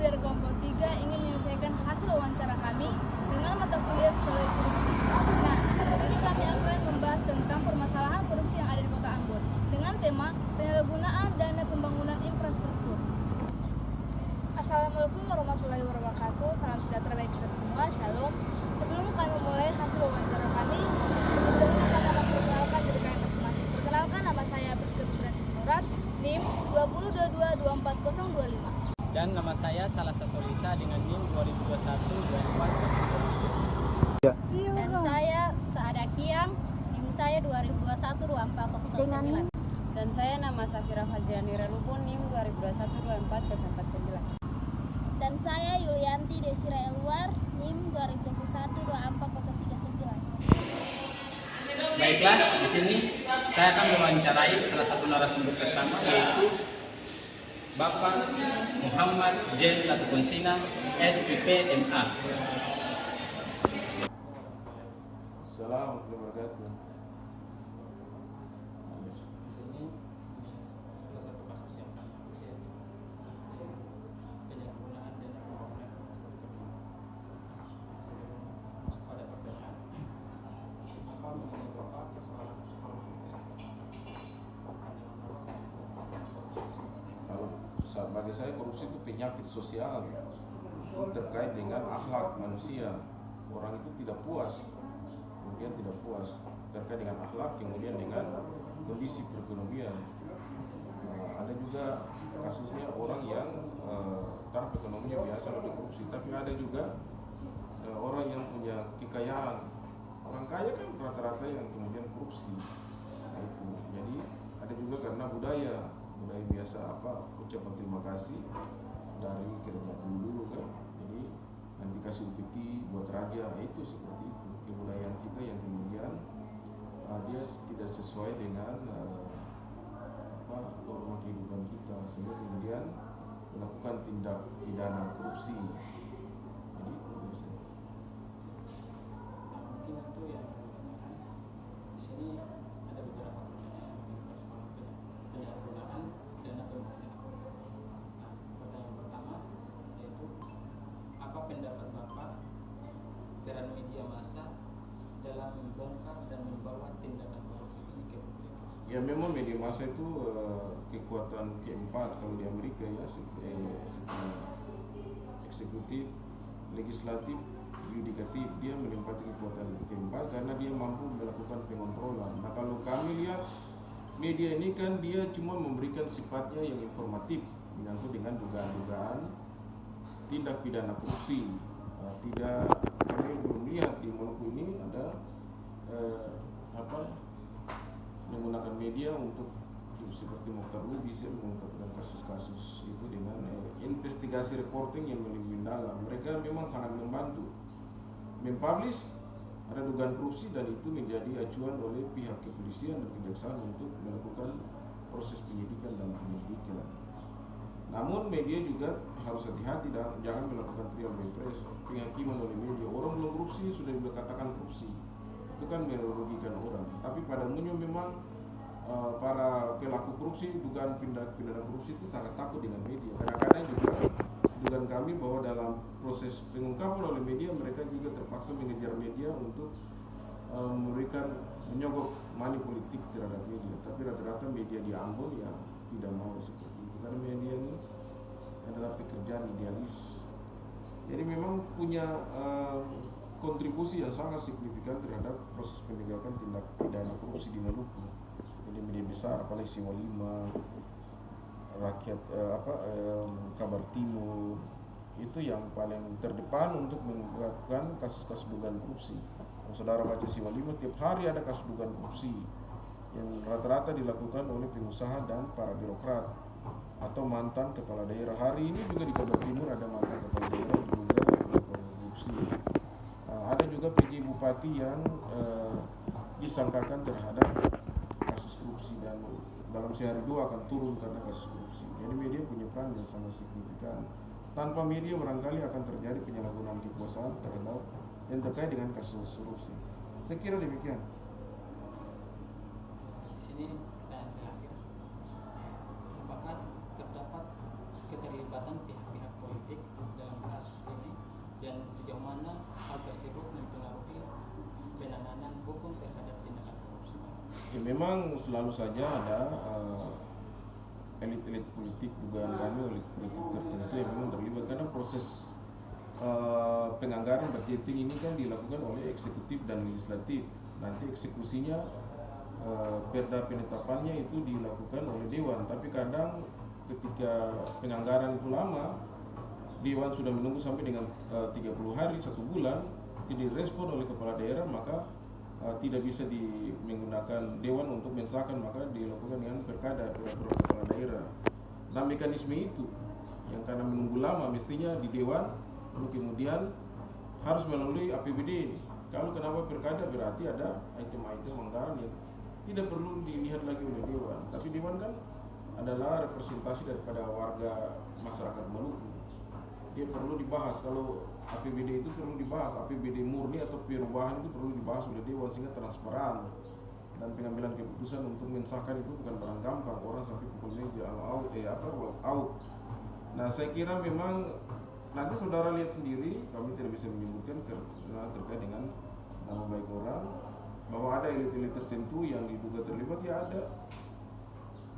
dari kelompok 3 ingin menyelesaikan hasil wawancara kami dengan mata kuliah sosiologi korupsi. Nah, di sini kami akan membahas tentang permasalahan korupsi yang ada di Kota Ambon dengan tema penyalahgunaan dana pembangunan infrastruktur. Assalamualaikum warahmatullahi wabarakatuh. Salam sejahtera bagi kita semua. Shalom. Sebelum kami memulai hasil wawancara kami, perkenalkan nama perkenalkan diri kami masing-masing. Perkenalkan, nama saya Priska Berarti Murat, NIM 2022240025. Dan nama saya Salasa Solisa dengan NIM 2021-2400. Dan saya Saada Kiang, NIM saya 2021-24009. Dan saya nama Safira Faziani Relubun, NIM 2021-24049. Dan saya Yulianti Desira Eluar, NIM 2021-24039. Baiklah, di sini saya akan mewawancarai salah satu narasumber pertama, yaitu Bapak Muhammad Jen Latukonsina, SIP MA. Assalamualaikum warahmatullahi wabarakatuh. Di sini salah satu kasus yang kami lihat, penyalahgunaan dana pembangunan infrastruktur. Sebelum masuk pada pertanyaan, apa menurut Bapak persoalan korupsi? Kalau bagi saya korupsi itu penyakit sosial, itu terkait dengan akhlak manusia. Orang itu tidak puas, kemudian tidak puas terkait dengan akhlak, kemudian dengan kondisi perekonomian. Ada juga kasusnya orang yang taraf ekonominya biasa lalu korupsi, tapi ada juga orang yang punya kekayaan. Orang kaya kan rata-rata yang kemudian korupsi. Itu. Jadi ada juga karena budaya biasa ucapan terima kasih dari kerajaan dulu kan. Jadi nanti kasih upeti buat raja, itu seperti itu kebudayaan kita yang kemudian dia tidak sesuai dengan norma kehidupan kita, sehingga kemudian melakukan tindak pidana korupsi. Jadi itu biasanya. Mungkin itu yang di sini ada beberapa pertanyaan mengenai persoalan penyalahgunaan dana pembangunan infrastruktur. Nah, pertanyaan pertama yaitu, apa pendapat Bapak peran media massa dalam membongkar dan membawa tindakan korupsi ini ke publik? Ya, memang media massa itu kekuatan keempat kalau di Amerika ya, setelah eksekutif, legislatif, yudikatif, dia menempati kekuatan keempat karena dia mampu melakukan pengontrolan. Nah, kalau kami lihat media ini kan dia cuma memberikan sifatnya yang informatif menyangkut dengan dugaan-dugaan tindak pidana korupsi. Kami belum lihat di Maluku ini ada menggunakan media untuk seperti Mokhtar Lubis yang mengungkapkan kasus-kasus itu dengan investigasi reporting yang lebih mendalam. Mereka memang sangat membantu mempublish ada dugaan korupsi, dan itu menjadi acuan oleh pihak kepolisian dan kejaksaan untuk melakukan proses penyidikan dan penyelidikan. Namun media juga harus hati-hati dan jangan melakukan trial by press, penghakiman oleh media. Orang belum korupsi sudah dikatakan korupsi, itu kan merugikan orang. Tapi pada umumnya memang para pelaku korupsi, dugaan pidana korupsi itu sangat takut dengan media. Kadang-kadang juga dugaan kami bahwa dalam proses pengungkapan oleh media, mereka juga terpaksa mengejar media untuk menyogok money politik terhadap media. Tapi rata-rata media di Ambon ya tidak mau seperti itu, karena media ini adalah pekerjaan idealis. Jadi memang punya kontribusi yang sangat signifikan terhadap proses penegakan tindak pidana korupsi di Maluku. Media besar, apalagi Siwa 5, rakyat Kabar Timur, itu yang paling terdepan untuk melakukan kasus-kasus dugaan korupsi. Kalau saudara baca Siwa 5, tiap hari ada kasus dugaan korupsi yang rata-rata dilakukan oleh pengusaha dan para birokrat atau mantan kepala daerah. Hari ini juga di Kabar Timur ada mantan kepala daerah juga melakukan korupsi. Ada juga PJ Bupati yang disangkakan terhadap kasus korupsi, dan dalam sehari dua akan turun karena kasus korupsi. Jadi media punya peran yang sangat signifikan. Tanpa media barangkali akan terjadi penyalahgunaan kekuasaan terhadap yang terkait dengan kasus korupsi. Saya kira demikian. Di sini pertanyaan terakhir, apakah terdapat keterlibatan pihak-pihak politik Ya, memang selalu saja ada elit-elit politik, dugaan kami elit politik tertentu yang memang terlibat karena proses penganggaran budgeting ini kan dilakukan oleh eksekutif dan legislatif. Nanti eksekusinya perda penetapannya itu dilakukan oleh dewan, tapi kadang ketika penganggaran itu lama, dewan sudah menunggu sampai dengan 30 hari, 1 bulan, tidak direspon oleh kepala daerah, maka tidak bisa menggunakan dewan untuk mensahkan, maka dilakukan dengan perkada, peraturan kepala daerah. Nah, mekanisme itu yang karena menunggu lama mestinya di dewan, lalu kemudian harus melalui APBD. Kalau kenapa perkada berarti ada item-item anggaran yang tidak perlu dilihat lagi oleh dewan, tapi dewan kan adalah representasi daripada warga masyarakat Maluku. Dia perlu dibahas. Kalau APBD itu perlu dibahas, APBD murni atau perubahan itu perlu dibahas oleh dewan sehingga transparan, dan pengambilan keputusan untuk mensahkan itu bukan barang gampang, orang sampai pukul meja out. Nah, saya kira memang nanti saudara lihat sendiri, kami tidak bisa menyebutkan karena terkait dengan nama baik orang, bahwa ada elit-elit tertentu yang diduga terlibat, ya ada.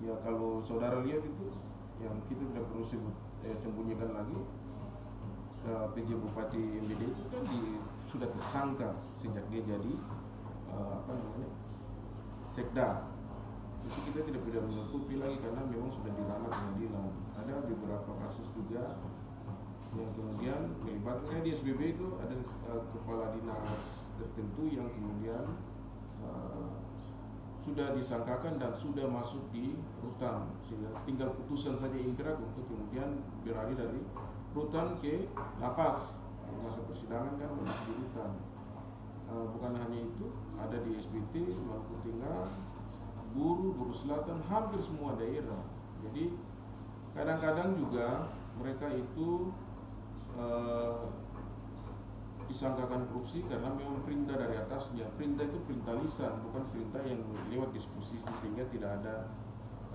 Ya, kalau saudara lihat itu yang kita tidak perlu sembunyikan lagi, PJ Bupati MBD itu kan sudah tersangka sejak dia jadi sekda. Itu kita tidak bisa menutupi lagi karena memang sudah di ranah pengadilan. Ada beberapa kasus juga yang kemudian melibatkan di SBB itu ada kepala dinas tertentu yang kemudian sudah disangkakan dan sudah masuk di rutan, sehingga tinggal putusan saja ingkrah untuk kemudian beralih dari rutan ke lapas. Masa persidangan kan masih di rutan. Bukan hanya itu, ada di SBT, Maluku Tengah, Buru Selatan, hampir semua daerah. Jadi kadang-kadang juga mereka itu disangkakan korupsi karena memang perintah dari atasnya. Perintah itu perintah lisan, bukan perintah yang lewat disposisi, sehingga tidak ada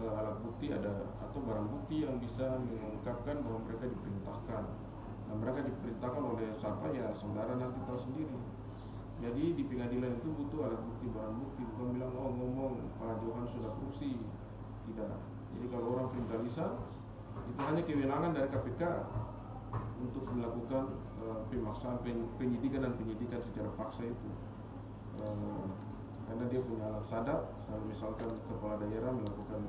alat bukti atau barang bukti yang bisa mengungkapkan bahwa mereka diperintahkan. Nah, mereka diperintahkan oleh siapa, ya saudara nanti tahu sendiri. Jadi di pengadilan itu butuh alat bukti, barang bukti, bukan bilang ngomong Pak Johan sudah korupsi. Tidak. Jadi kalau orang perintah lisan itu hanya kewenangan dari KPK untuk melakukan pemaksaan penyidikan dan penyidikan secara paksa itu. Karena dia punya alat sadap. Kalau misalkan kepala daerah melakukan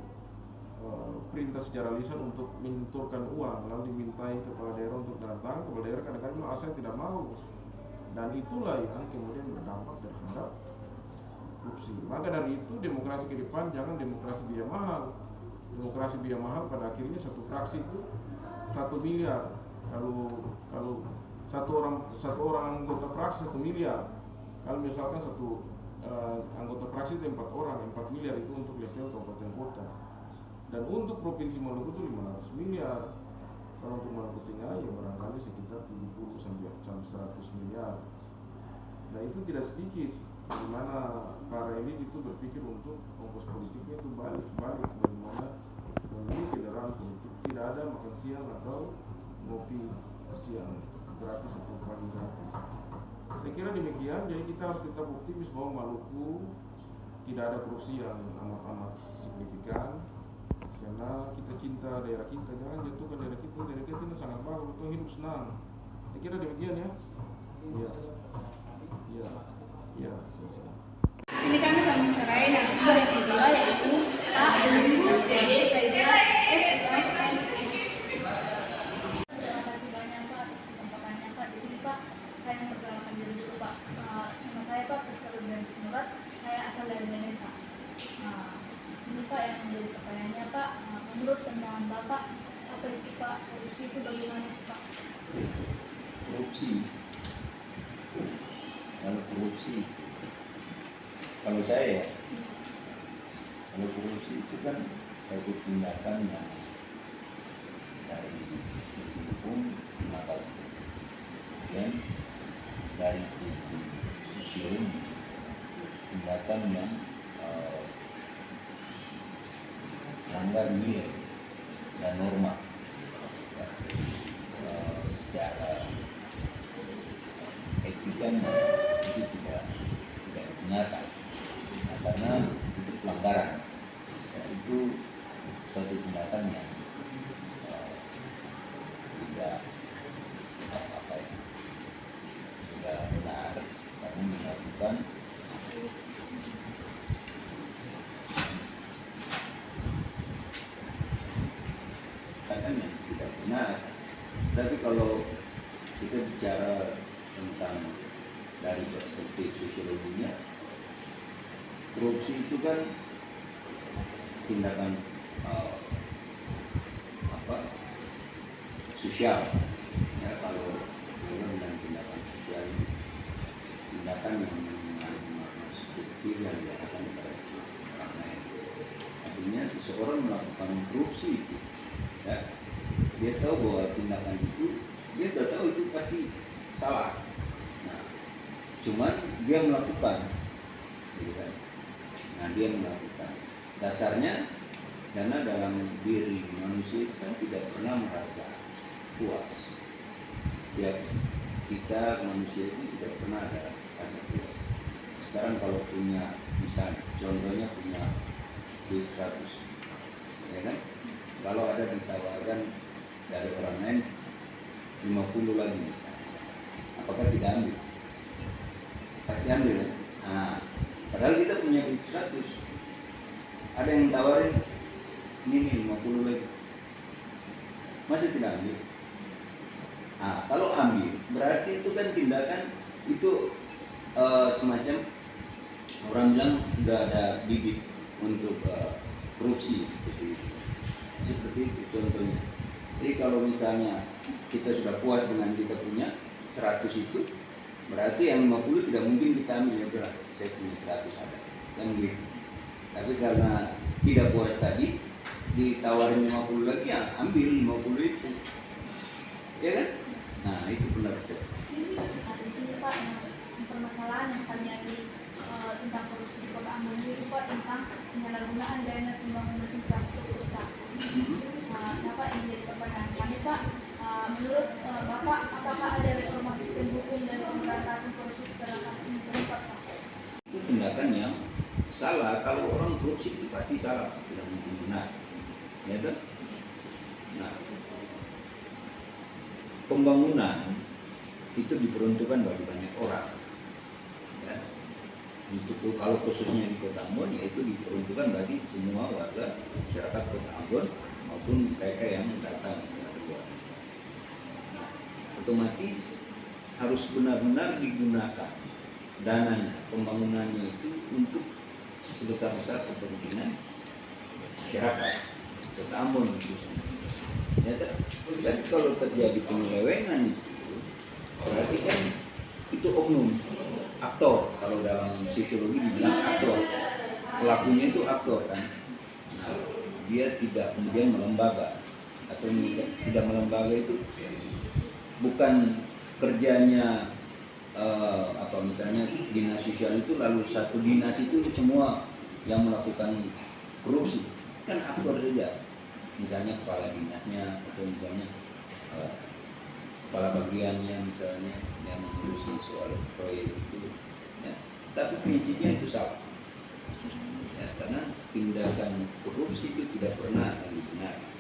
perintah secara lisan untuk menyetorkan uang, lalu dimintai kepala daerah untuk datang, kepala daerah kadang-kadang asal tidak mau, dan itulah yang kemudian berdampak terhadap korupsi. Maka dari itu demokrasi ke depan jangan demokrasi biaya mahal. Demokrasi biaya mahal pada akhirnya satu fraksi itu 1 miliar. Kalau satu orang anggota fraksi 1 miliar. Kalau misalkan satu anggota fraksi itu 4 orang, 4 miliar itu untuk level kabupaten kota. Dan untuk provinsi Maluku itu 500 miliar. Kalau untuk Maluku Tengah ya barangkali sekitar 70 sampai 100 miliar. Nah, itu tidak sedikit. Di mana para elit itu berpikir untuk ongkos politiknya itu balik bagaimana membeli kendaraan politik. Tidak ada makan siang atau ngopi siang gratis atau pagi gratis. Saya kira demikian. Jadi kita harus tetap optimis bahwa Maluku tidak ada korupsi yang amat signifikan, karena kita cinta daerah kita. Jangan jatuhkan daerah kita ini sangat bagus, betul, hidup senang. Saya kira demikian ya. Iya. Di sini kami akan mencerai narasumber yang kedua, yaitu Pak Domingus D.D. Saidja, SSO STEM SIG. Terima kasih banyak Pak atas kesempatannya Pak. Di sini Pak, saya memperkenalkan diri dulu Pak. Nama saya Pak Priska Rubianti Sinurat. Saya asal dari Medan Pak. Di sini Pak, yang menjadi pertanyaannya Pak, menurut pandangan Bapak, apa itu Pak korupsi itu bagaimana sih Pak? Kalau saya, kalau korupsi itu kan satu tindakan yang dari sisi hukum nakal, kemudian dari sisi sosial tindakan yang melanggar nilai dan norma secara etikanya itu tidak dibenarkan. Karena itu kalau kita bicara tentang dari perspektif sosiologinya, korupsi itu kan tindakan sosial. Ya, kalau kita bilang tindakan sosial ini tindakan yang mengandung makna subjektif yang diarahkan kepada orang lain. Artinya seseorang melakukan korupsi itu, ya, dia tahu bahwa tindakan itu, dia sudah tahu itu pasti salah. Nah, cuman dia melakukan, gitu kan? Nah, dia melakukan. Dasarnya karena dalam diri manusia itu kan tidak pernah merasa puas. Setiap kita manusia itu tidak pernah ada rasa puas. Sekarang kalau punya, misalnya contohnya punya duit 100, ya kan? Kalau ada ditawarkan dari orang lain 50 lagi misalnya, apakah tidak ambil? Pasti ambil kan? Nah, padahal kita punya duit 100, ada yang tawarin ini nih 50 lagi, masih tidak ambil? Nah, kalau ambil berarti itu kan tindakan itu semacam orang bilang sudah ada bibit untuk korupsi seperti itu contohnya. Jadi kalau misalnya kita sudah puas dengan kita punya 100 itu, berarti yang 50 tidak mungkin kita ambil, ya udah saya punya 100 ada kan gitu. Tapi karena tidak puas tadi ditawarin 50 lagi, ya ambil 50 itu, ya kan? Nah, itu pendapat saya. Di sini Pak, permasalahan yang kami ambil tentang korupsi di Kota Ambon itu Pak, tentang penyalahgunaan dana pembangunan infrastruktur Pak. Nah Pak, ini jadi pertanyaan kami Pak, menurut Bapak, apakah ada reformasi sistem hukum dan pemberantasan korupsi secara kasus ini Pak? Itu tindakan yang salah. Kalau orang korupsi itu pasti salah, tidak mungkin benar, ya kan? Nah, pembangunan itu diperuntukkan bagi banyak orang, ya. Untuk kalau khususnya di Kota Ambon, yaitu diperuntukkan bagi semua warga masyarakat Kota Ambon maupun mereka yang datang dari luar desa. Nah, otomatis harus benar-benar digunakan dananya, pembangunannya itu untuk sebesar-besar kepentingan masyarakat Kota Ambon khususnya. Ya, dan kalau terjadi penyelewengan itu, berarti kan itu oknum, aktor. Kalau dalam sosiologi dibilang aktor, pelakunya itu aktor kan. Nah, dia tidak kemudian melembaga, atau misalnya tidak melembaga itu bukan kerjanya misalnya dinas sosial itu lalu satu dinas itu semua yang melakukan korupsi, kan aktor saja. Misalnya kepala dinasnya atau misalnya kepala bagiannya misalnya yang mengurusi soal proyek itu, ya. Tapi prinsipnya itu salah, ya, karena tindakan korupsi itu tidak pernah akan dibenarkan.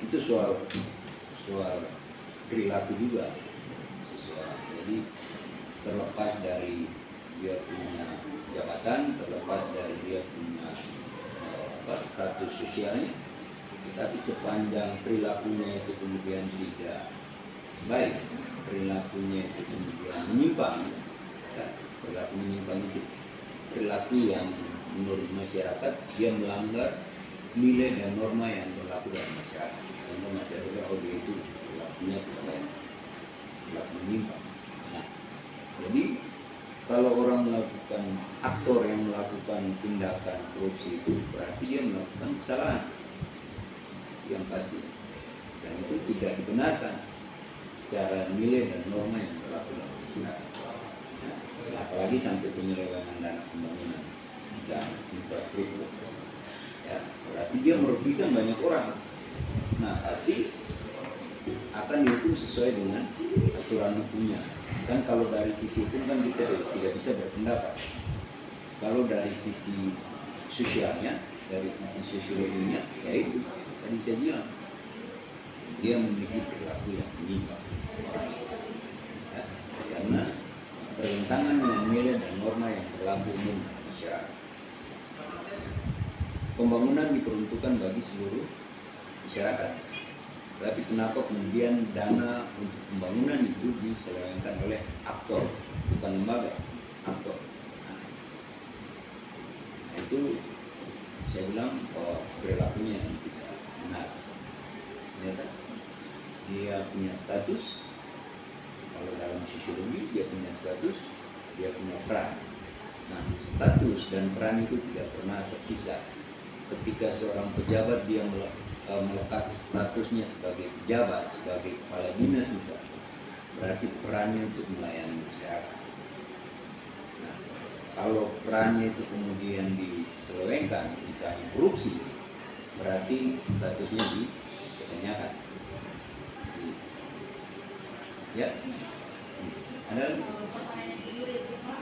Itu soal perilaku juga sesuatu. Jadi terlepas dari dia punya jabatan, terlepas dari dia punya status sosialnya, tapi sepanjang perilakunya itu kemudian tidak baik, perilakunya itu kemudian menyimpang, ya, perilaku menyimpang itu perilaku yang menurut masyarakat dia melanggar nilai dan norma yang berlaku dalam masyarakat, sehingga masyarakat dia itu perilakunya tidak baik, perilaku menyimpang. Nah, jadi kalau orang melakukan, aktor yang melakukan tindakan korupsi itu berarti dia melakukan kesalahan yang pasti, dan itu tidak dibenarkan secara nilai dan norma yang berlaku dalam masyarakat. Nah, apalagi sampai penyelewengan dana pembangunan bisa infrastruktur, ya, berarti dia merugikan banyak orang. Nah, pasti akan dihukum sesuai dengan aturan hukumnya. Kan kalau dari sisi hukum kan kita tidak bisa berpendapat. Kalau dari sisi sosialnya, dari sisi sosiologinya, yaitu tadi saya bilang dia memiliki perilaku yang menyimpang, ya, karena bertentangan dengan nilai dan norma yang berlaku umum masyarakat. Pembangunan diperuntukkan bagi seluruh masyarakat, Tapi kenapa kemudian dana untuk pembangunan itu diselewengkan oleh aktor, bukan lembaga, aktor. Nah, itu saya bilang perilakunya yang tidak benar. Ya, kan? Dia punya status, kalau dalam sosiologi dia punya status, dia punya peran. Nah, status dan peran itu tidak pernah terpisah. Ketika seorang pejabat dia melekat statusnya sebagai pejabat, sebagai kepala dinas misalnya, berarti perannya untuk melayani masyarakat. Nah, kalau perannya itu kemudian diselewengkan, misalnya korupsi, berarti statusnya dipertanyakan. Ya, ada Pertanyaan yang kedua yaitu Pak,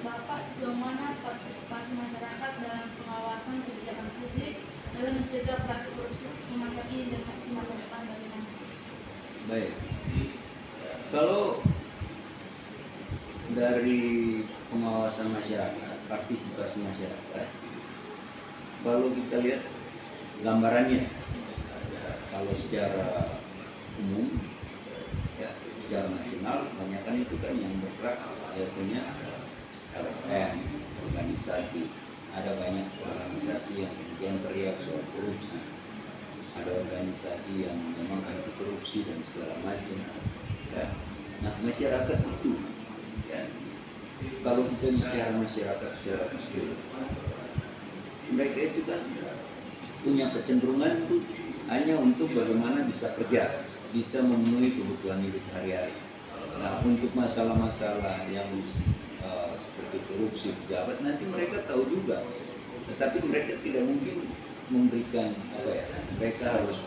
Bapak sejauh mana partisipasi masyarakat dalam pengawasan kebijakan publik dalam mencegah praktik korupsi semacam ini dan di masa depan bagaimana? baik. Kalau dari pengawasan masyarakat, partisipasi masyarakat, kalau kita lihat gambarannya, kalau secara umum, ya, secara nasional, kebanyakan itu kan yang bergerak biasanya LSM, organisasi. Ada banyak organisasi yang kemudian teriak soal korupsi. Ada organisasi yang memang anti korupsi dan segala macam. Ya. Nah, masyarakat itu, ya, kalau kita bicara masyarakat secara keseluruhan, mereka itu kan punya kecenderungan itu hanya untuk bagaimana bisa kerja, bisa memenuhi kebutuhan hidup hari-hari. Nah, untuk masalah-masalah yang seperti korupsi pejabat nanti mereka tahu juga, tetapi mereka tidak mungkin memberikan mereka harus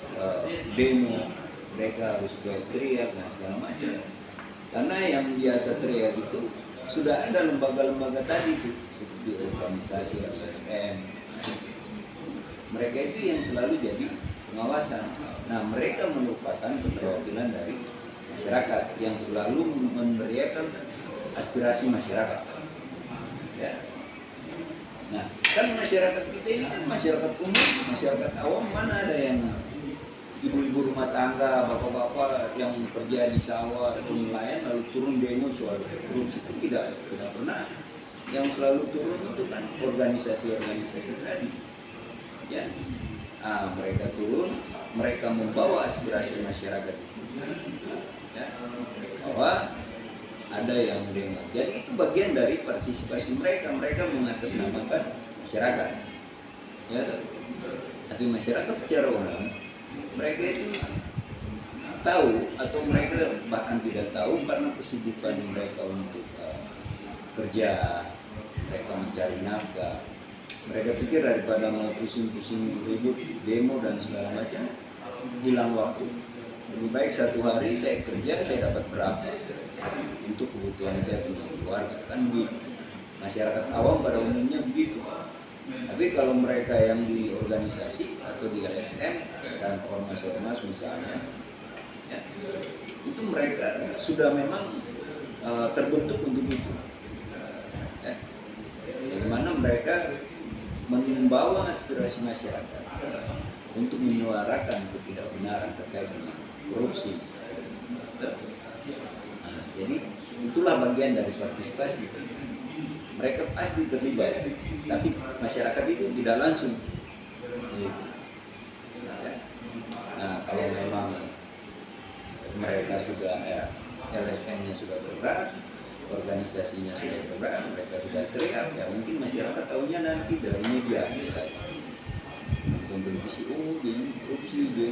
demo, mereka harus teriak dan segala macam. Karena yang biasa teriak itu sudah ada lembaga-lembaga tadi itu seperti organisasi LSM. Mereka itu yang selalu jadi pengawasan. Nah, mereka merupakan keterwakilan dari masyarakat yang selalu meneriakan aspirasi masyarakat. Ya. Nah, kan masyarakat kita ini kan masyarakat umum, masyarakat awam, mana ada yang ibu-ibu rumah tangga, bapak-bapak yang kerja di sawah atau nelayan lalu turun demo soal korupsi, kan tidak pernah. Yang selalu turun itu kan organisasi-organisasi tadi. Ya. Nah, mereka turun, mereka membawa aspirasi masyarakat itu. Ya. Bahwa ada yang demo. Jadi itu bagian dari partisipasi mereka. Mereka mengatasnamakan masyarakat. Ya, tapi masyarakat secara umum mereka itu tahu atau mereka bahkan tidak tahu karena kesibukan mereka untuk kerja, mereka mencari nafkah. Mereka pikir daripada mau pusing-pusing ribut demo dan segala macam, hilang waktu. Lebih baik satu hari saya kerja, saya dapat berapa untuk kebutuhan saya punya keluarga, kan begitu. Masyarakat awam pada umumnya begitu. Tapi kalau mereka yang di organisasi atau di LSM dan ormas-ormas misalnya, ya, itu mereka sudah memang terbentuk untuk itu. Ya. Bagaimana mereka membawa aspirasi masyarakat untuk menyuarakan ketidakbenaran terkait dengan korupsi misalnya. Nah, jadi itulah bagian dari partisipasi. Mereka pasti terlibat, tapi masyarakat itu tidak langsung. Nah, kalau memang mereka sudah LSM-nya sudah bergerak, organisasinya sudah bergerak, mereka sudah teriak, ya mungkin masyarakat tahunya nanti dari media misalnya. Nonton televisi, oh dia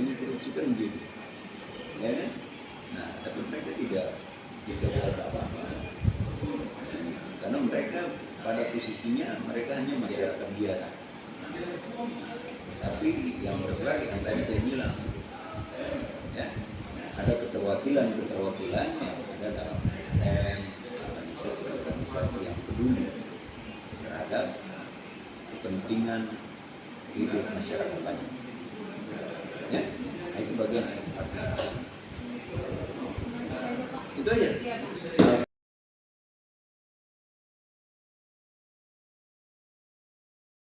ini korupsi kan begitu. Ya kan? Nah, tapi mereka tidak bisa buat apa-apa. Karena mereka pada posisinya mereka hanya masyarakat biasa. Tapi yang bergerak yang tadi saya bilang, ya, ada keterwakilan yang ada dalam STM, organisasi yang peduli terhadap kepentingan hidup masyarakat banyak. Ya, nah itu bagian dari partisipasi. Itu aja.